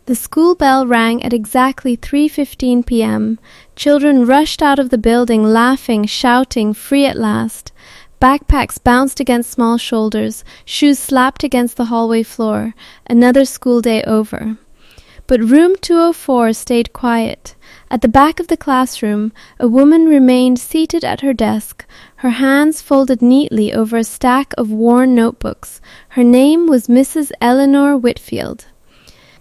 The school bell rang at exactly 3:15 p.m. Children rushed out of the building, laughing, shouting, free at last. Backpacks bounced against small shoulders, shoes slapped against the hallway floor. Another school day over. But room 204 stayed quiet. At the back of the classroom, a woman remained seated at her desk, her hands folded neatly over a stack of worn notebooks. Her name was Mrs. Eleanor Whitfield.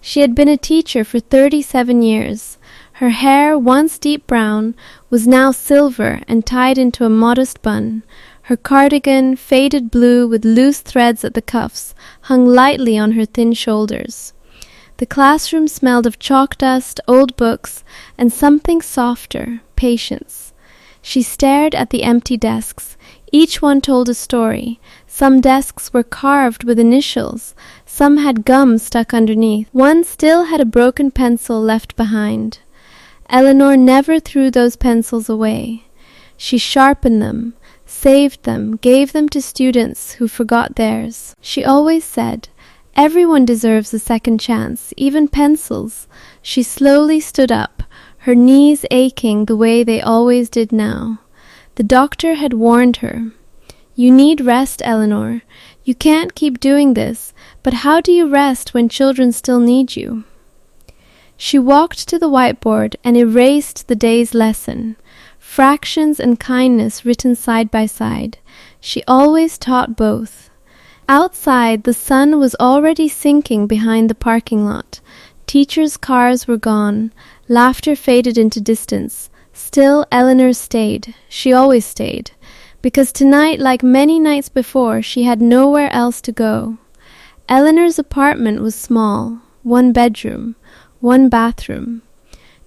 She had been a teacher for 37 years. Her hair, once deep brown, was now silver and tied into a modest bun. Her cardigan, faded blue with loose threads at the cuffs, hung lightly on her thin shoulders. The classroom smelled of chalk dust, old books, and something softer, patience. She stared at the empty desks. Each one told a story. Some desks were carved with initials. Some had gum stuck underneath. One still had a broken pencil left behind. Eleanor never threw those pencils away. She sharpened them, saved them, gave them to students who forgot theirs. She always said, "Everyone deserves a second chance, even pencils." She slowly stood up, her knees aching the way they always did now. The doctor had warned her. "You need rest, Eleanor. You can't keep doing this, but how do you rest when children still need you?" She walked to the whiteboard and erased the day's lesson. Fractions and kindness written side by side. She always taught both. Outside, the sun was already sinking behind the parking lot. Teachers' cars were gone. Laughter faded into distance. Still, Eleanor stayed. She always stayed. Because tonight, like many nights before, she had nowhere else to go. Eleanor's apartment was small. 1 bedroom, 1 bathroom.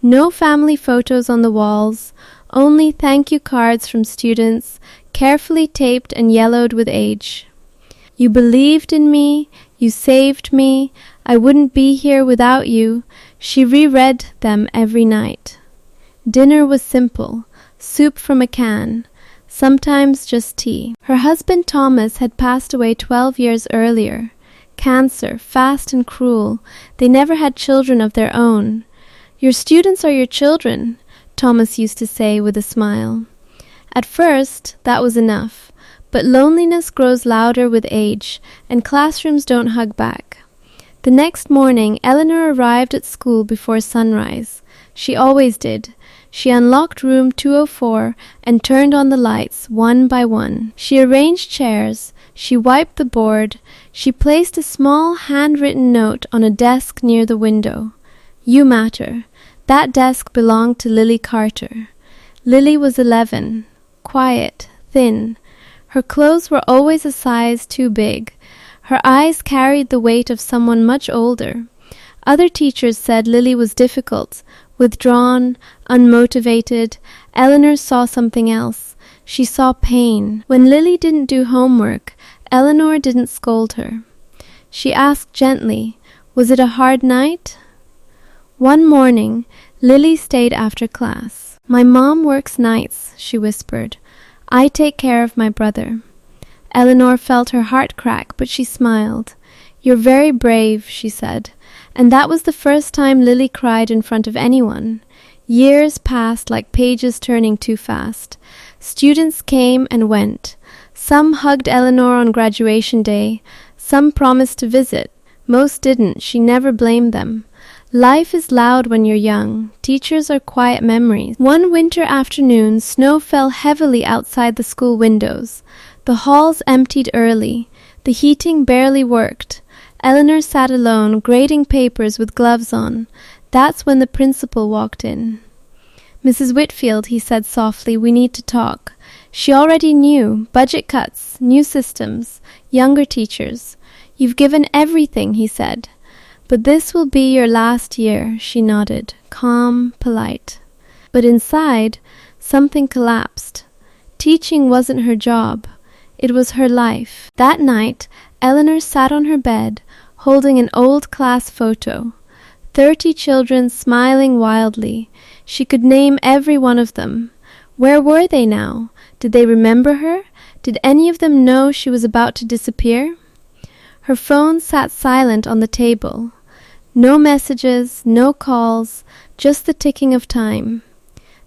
No family photos on the walls, only thank you cards from students, carefully taped and yellowed with age. "You believed in me, you saved me, I wouldn't be here without you." She reread them every night. Dinner was simple, soup from a can, sometimes just tea. Her husband Thomas had passed away 12 years earlier. Cancer, fast and cruel. They never had children of their own. "Your students are your children," Thomas used to say with a smile. At first, that was enough. But loneliness grows louder with age, and classrooms don't hug back. The next morning, Eleanor arrived at school before sunrise. She always did. She unlocked room 204 and turned on the lights one by one. She arranged chairs. She wiped the board. She placed a small handwritten note on a desk near the window. "You matter." That desk belonged to Lily Carter. Lily was 11, quiet, thin. Her clothes were always a size too big. Her eyes carried the weight of someone much older. Other teachers said Lily was difficult, withdrawn, unmotivated. Eleanor saw something else. She saw pain. When Lily didn't do homework, Eleanor didn't scold her. She asked gently, "Was it a hard night?" One morning, Lily stayed after class. "My mom works nights," she whispered. "I take care of my brother." Eleanor felt her heart crack, but she smiled. "You're very brave," she said. And that was the first time Lily cried in front of anyone. Years passed like pages turning too fast. Students came and went. Some hugged Eleanor on graduation day. Some promised to visit. Most didn't. She never blamed them. Life is loud when you're young. Teachers are quiet memories. One winter afternoon, snow fell heavily outside the school windows. The halls emptied early. The heating barely worked. Eleanor sat alone, grading papers with gloves on. That's when the principal walked in. "Mrs. Whitfield," he said softly, "we need to talk." She already knew. Budget cuts, new systems, younger teachers. "You've given everything," he said. "But this will be your last year," she nodded, calm, polite. But inside, something collapsed. Teaching wasn't her job. It was her life. That night, Eleanor sat on her bed, holding an old class photo. 30 children smiling wildly. She could name every one of them. Where were they now? Did they remember her? Did any of them know she was about to disappear? Her phone sat silent on the table. No messages, no calls, just the ticking of time.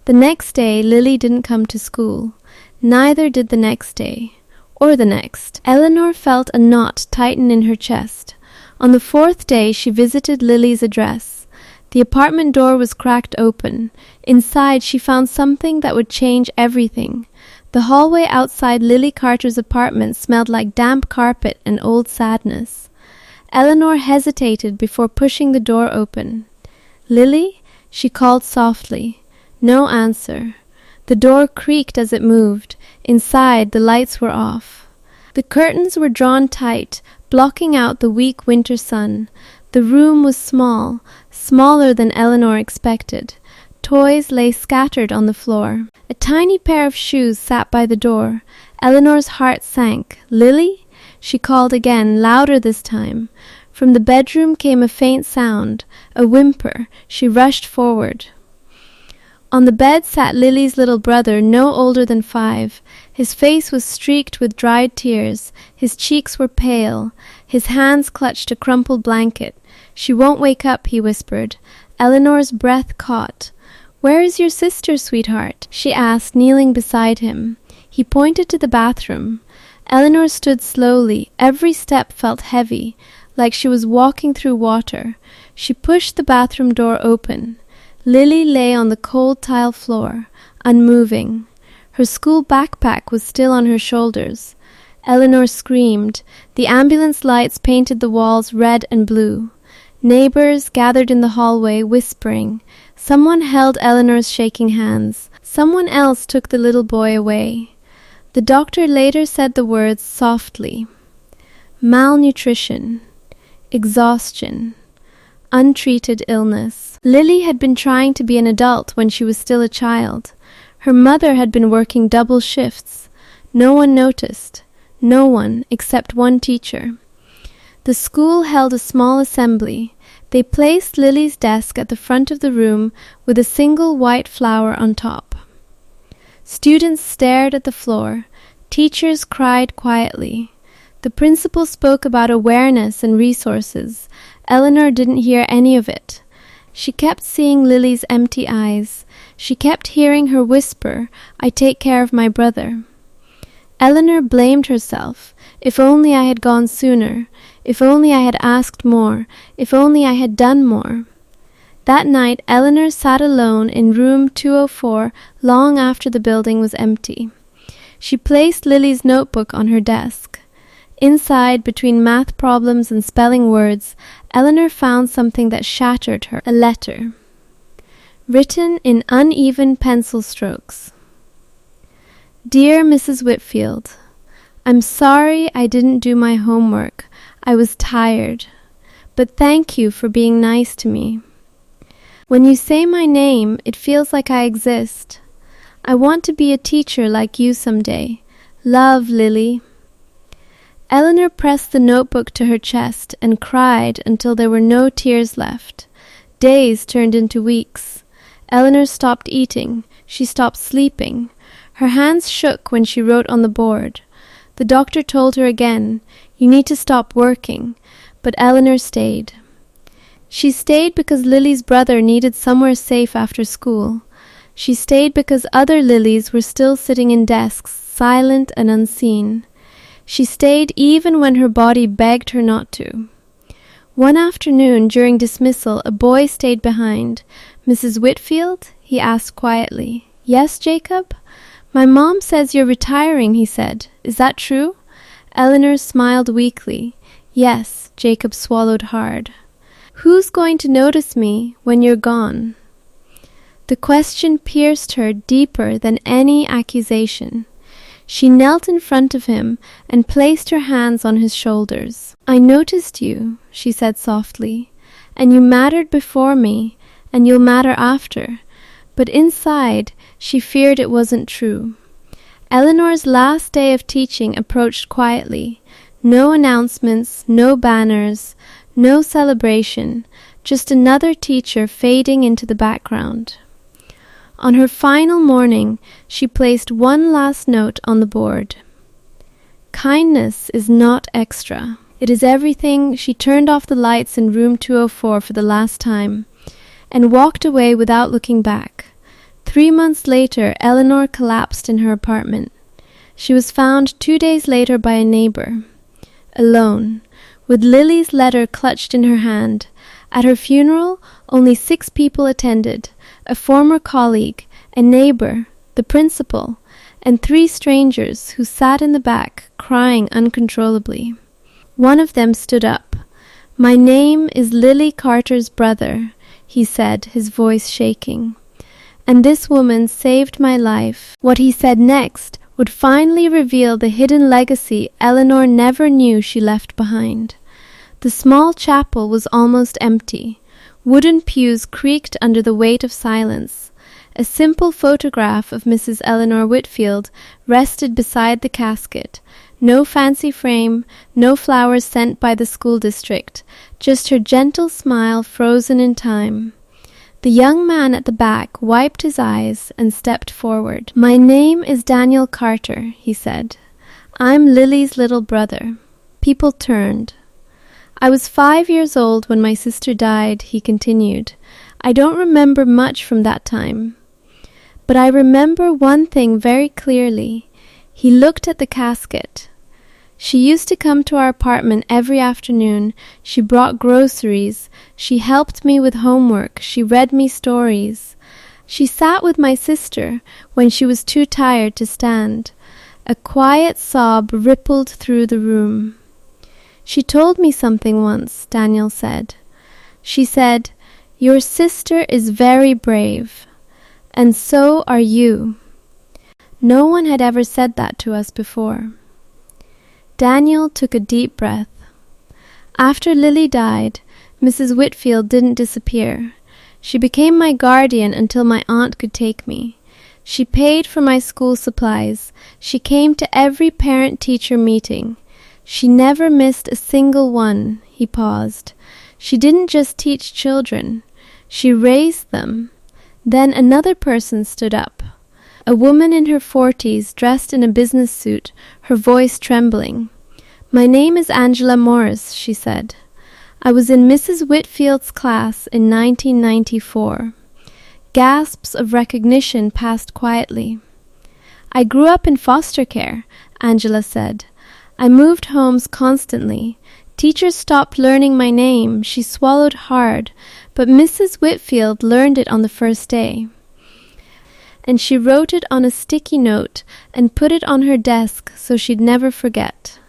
The next day, Lily didn't come to school. Neither did the next day, or the next. Eleanor felt a knot tighten in her chest. On the fourth day, she visited Lily's address. The apartment door was cracked open. Inside, she found something that would change everything. The hallway outside Lily Carter's apartment smelled like damp carpet and old sadness. Eleanor hesitated before pushing the door open. "Lily?" she called softly. No answer. The door creaked as it moved. Inside, the lights were off. The curtains were drawn tight, blocking out the weak winter sun. The room was small, smaller than Eleanor expected. Toys lay scattered on the floor. A tiny pair of shoes sat by the door. Eleanor's heart sank. "Lily?" she called again, louder this time. From the bedroom came a faint sound, a whimper. She rushed forward. On the bed sat Lily's little brother, no older than 5. His face was streaked with dried tears. His cheeks were pale. His hands clutched a crumpled blanket. "She won't wake up," he whispered. Eleanor's breath caught. "Where is your sister, sweetheart?" she asked, kneeling beside him. He pointed to the bathroom. Eleanor stood slowly. Every step felt heavy, like she was walking through water. She pushed the bathroom door open. Lily lay on the cold tile floor, unmoving. Her school backpack was still on her shoulders. Eleanor screamed. The ambulance lights painted the walls red and blue. Neighbors gathered in the hallway, whispering. Someone held Eleanor's shaking hands. Someone else took the little boy away. The doctor later said the words softly. Malnutrition, exhaustion, untreated illness. Lily had been trying to be an adult when she was still a child. Her mother had been working double shifts. No one noticed. No one except one teacher. The school held a small assembly. They placed Lily's desk at the front of the room with a single white flower on top. Students stared at the floor. Teachers cried quietly. The principal spoke about awareness and resources. Eleanor didn't hear any of it. She kept seeing Lily's empty eyes. She kept hearing her whisper, "I take care of my brother." Eleanor blamed herself. If only I had gone sooner. If only I had asked more. If only I had done more. That night, Eleanor sat alone in room 204 long after the building was empty. She placed Lily's notebook on her desk. Inside, between math problems and spelling words, Eleanor found something that shattered her, a letter, written in uneven pencil strokes. Dear Mrs. Whitfield, I'm sorry I didn't do my homework. I was tired. But thank you for being nice to me. When you say my name, it feels like I exist. I want to be a teacher like you someday. Love, Lily. Eleanor pressed the notebook to her chest and cried until there were no tears left. Days turned into weeks. Eleanor stopped eating. She stopped sleeping. Her hands shook when she wrote on the board. The doctor told her again, "You need to stop working." But Eleanor stayed. She stayed because Lily's brother needed somewhere safe after school. She stayed because other Lilies were still sitting in desks, silent and unseen. She stayed even when her body begged her not to. One afternoon during dismissal, a boy stayed behind. "Mrs. Whitfield?" he asked quietly. "Yes, Jacob?" "My mom says you're retiring," he said. "Is that true?" Eleanor smiled weakly. "Yes," Jacob swallowed hard. "Who's going to notice me when you're gone?" The question pierced her deeper than any accusation. She knelt in front of him and placed her hands on his shoulders. "I noticed you," she said softly, "and you mattered before me, and you'll matter after." But inside, she feared it wasn't true. Eleanor's last day of teaching approached quietly. No announcements, no banners, no celebration, just another teacher fading into the background. On her final morning, she placed one last note on the board. Kindness is not extra. It is everything. She turned off the lights in room 204 for the last time and walked away without looking back. 3 months later, Eleanor collapsed in her apartment. She was found 2 days later by a neighbor, alone, with Lily's letter clutched in her hand. At her funeral, only 6 people attended: a former colleague, a neighbor, the principal, and 3 strangers who sat in the back, crying uncontrollably. One of them stood up. "My name is Lily Carter's brother," he said, his voice shaking. "And this woman saved my life." What he said next would finally reveal the hidden legacy Eleanor never knew she left behind. The small chapel was almost empty. Wooden pews creaked under the weight of silence. A simple photograph of Mrs. Eleanor Whitfield rested beside the casket. No fancy frame, no flowers sent by the school district, just her gentle smile frozen in time. The young man at the back wiped his eyes and stepped forward. "My name is Daniel Carter," he said. "I'm Lily's little brother." People turned. "I was 5 years old when my sister died," he continued. "I don't remember much from that time. But I remember one thing very clearly." He looked at the casket. "She used to come to our apartment every afternoon. She brought groceries. She helped me with homework. She read me stories. She sat with my sister when she was too tired to stand." A quiet sob rippled through the room. "She told me something once," Daniel said. "She said, 'Your sister is very brave, and so are you.' No one had ever said that to us before." Daniel took a deep breath. "After Lily died, Mrs. Whitfield didn't disappear. She became my guardian until my aunt could take me. She paid for my school supplies. She came to every parent-teacher meeting. She never missed a single one." He paused. "She didn't just teach children. She raised them." Then another person stood up. A woman in her 40s, dressed in a business suit, her voice trembling. "My name is Angela Morris," she said. "I was in Mrs. Whitfield's class in 1994. Gasps of recognition passed quietly. "I grew up in foster care," Angela said. "I moved homes constantly. Teachers stopped learning my name." She swallowed hard, but Mrs. Whitfield learned it on the first day. And she wrote it on a sticky note and put it on her desk so she'd never forget.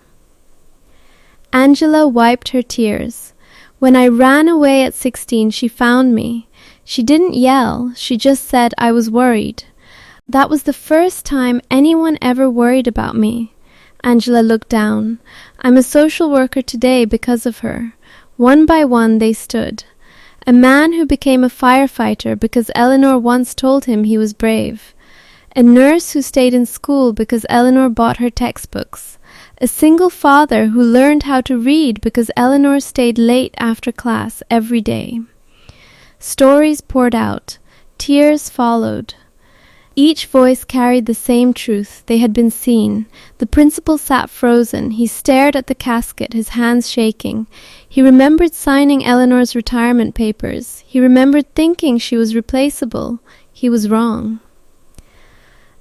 Angela wiped her tears. "When I ran away at 16, she found me. She didn't yell, she just said I was worried. That was the first time anyone ever worried about me." Angela looked down. "I'm a social worker today because of her." One by one they stood. A man who became a firefighter because Eleanor once told him he was brave. A nurse who stayed in school because Eleanor bought her textbooks. A single father who learned how to read because Eleanor stayed late after class every day. Stories poured out. Tears followed. Each voice carried the same truth. They had been seen. The principal sat frozen. He stared at the casket, his hands shaking. He remembered signing Eleanor's retirement papers. He remembered thinking she was replaceable. He was wrong.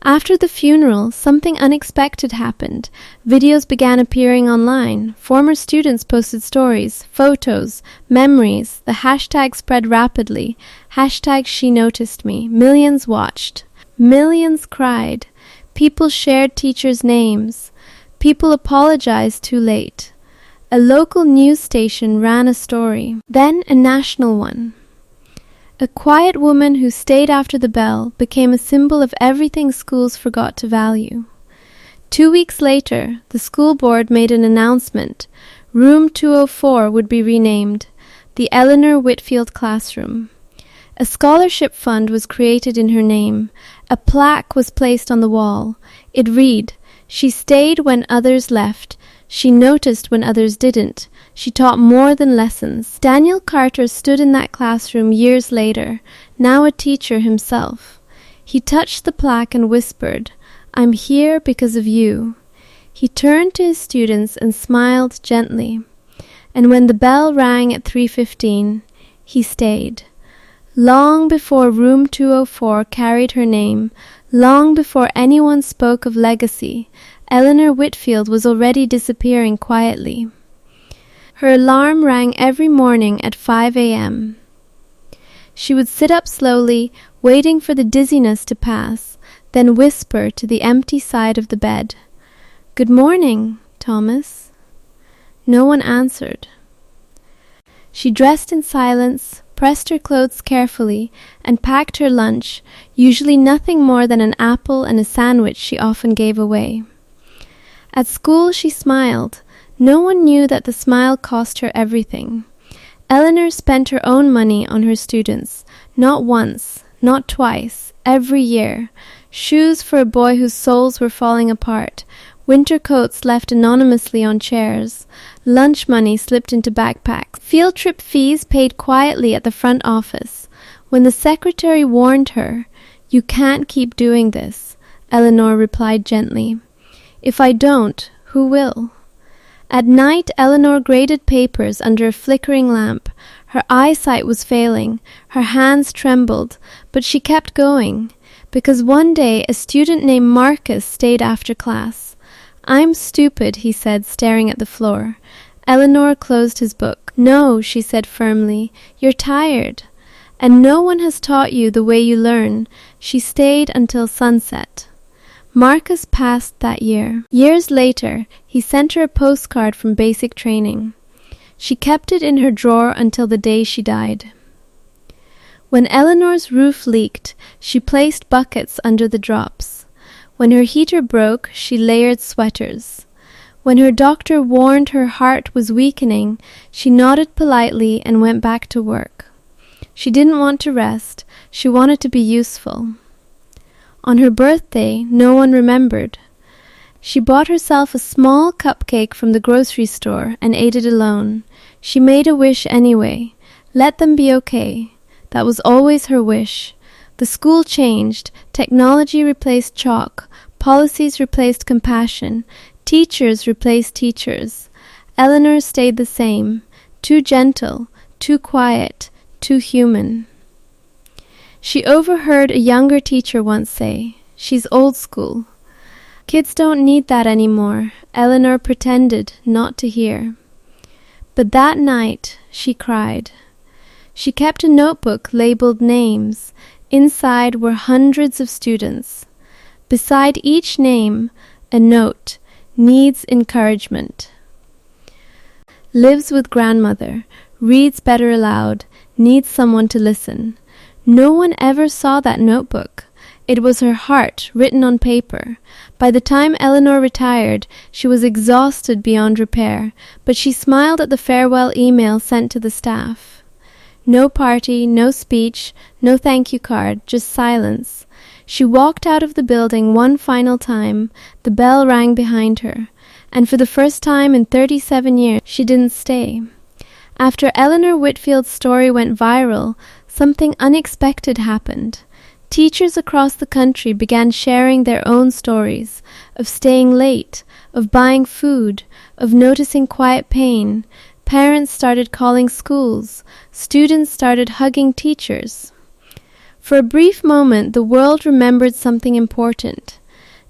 After the funeral, something unexpected happened. Videos began appearing online. Former students posted stories, photos, memories. The hashtag spread rapidly. Hashtag she noticed me. Millions watched. Millions cried. People shared teachers' names. People apologized too late. A local news station ran a story, then a national one. A quiet woman who stayed after the bell became a symbol of everything schools forgot to value. 2 weeks later, the school board made an announcement. Room 204 would be renamed the Eleanor Whitfield Classroom. A scholarship fund was created in her name. A plaque was placed on the wall. It read, "She stayed when others left. She noticed when others didn't. She taught more than lessons." Daniel Carter stood in that classroom years later, now a teacher himself. He touched the plaque and whispered, "I'm here because of you." He turned to his students and smiled gently. and when the bell rang at 3:15, he stayed. Long before room 204 carried her name, long before anyone spoke of legacy, Eleanor Whitfield was already disappearing quietly. Her alarm rang every morning at 5 a.m. She would sit up slowly, waiting for the dizziness to pass, then whisper to the empty side of the bed, "Good morning, Thomas." No one answered. She dressed in silence, pressed her clothes carefully, and packed her lunch, usually nothing more than an apple and a sandwich she often gave away. At school she smiled. No one knew that the smile cost her everything. Eleanor spent her own money on her students, not once, not twice, every year. Shoes for a boy whose soles were falling apart, winter coats left anonymously on chairs, lunch money slipped into backpacks, field trip fees paid quietly at the front office. When the secretary warned her, "You can't keep doing this," Eleanor replied gently, "If I don't, who will?" At night, Eleanor graded papers under a flickering lamp. Her eyesight was failing, her hands trembled, but she kept going, because one day a student named Marcus stayed after class. "I'm stupid," he said, staring at the floor. Eleanor closed his book. "No," she said firmly, "you're tired. And no one has taught you the way you learn." She stayed until sunset. Marcus passed that year. Years later, he sent her a postcard from basic training. She kept it in her drawer until the day she died. When Eleanor's roof leaked, she placed buckets under the drops. When her heater broke, she layered sweaters. When her doctor warned her heart was weakening, she nodded politely and went back to work. She didn't want to rest. She wanted to be useful. On her birthday, no one remembered. She bought herself a small cupcake from the grocery store and ate it alone. She made a wish anyway. Let them be okay. That was always her wish. The school changed. Technology replaced chalk. Policies replaced compassion. Teachers replaced teachers. Eleanor stayed the same. Too gentle, too quiet, too human. She overheard a younger teacher once say, "She's old school." Kids don't need that anymore. Eleanor pretended not to hear. But that night she cried. She kept a notebook labeled names. Inside were hundreds of students. Beside each name, a note, "Needs encouragement." Lives with grandmother, reads better aloud, needs someone to listen. No one ever saw that notebook. It was her heart, written on paper. By the time Eleanor retired, she was exhausted beyond repair, but she smiled at the farewell email sent to the staff. No party, no speech, no thank you card, just silence. She walked out of the building one final time. The bell rang behind her, and for the first time in 37 years, she didn't stay. After Eleanor Whitfield's story went viral, something unexpected happened. Teachers across the country began sharing their own stories of staying late, of buying food, of noticing quiet pain. Parents started calling schools. Students started hugging teachers. For a brief moment, the world remembered something important.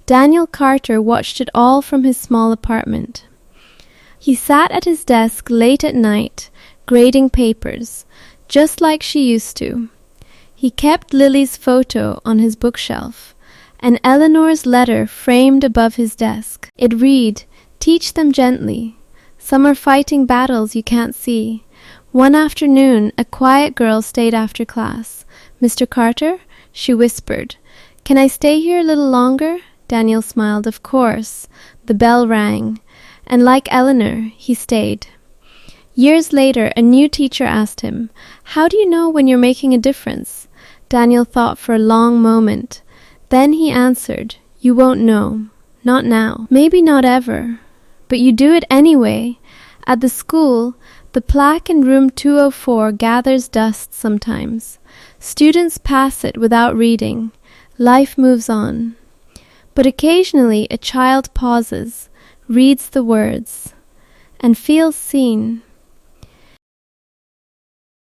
Daniel Carter watched it all from his small apartment. He sat at his desk late at night, grading papers, just like she used to. He kept Lily's photo on his bookshelf, and Eleanor's letter framed above his desk. It read, "Teach them gently. Some are fighting battles you can't see." One afternoon, a quiet girl stayed after class. "Mr. Carter?" she whispered. "Can I stay here a little longer?" Daniel smiled. "Of course." The bell rang, and like Eleanor, he stayed. Years later, a new teacher asked him, "How do you know when you're making a difference?" Daniel thought for a long moment. Then he answered, "You won't know. Not now. Maybe not ever. But you do it anyway." At the school, the plaque in room 204 gathers dust sometimes. Students pass it without reading. Life moves on. But occasionally a child pauses, reads the words, and feels seen.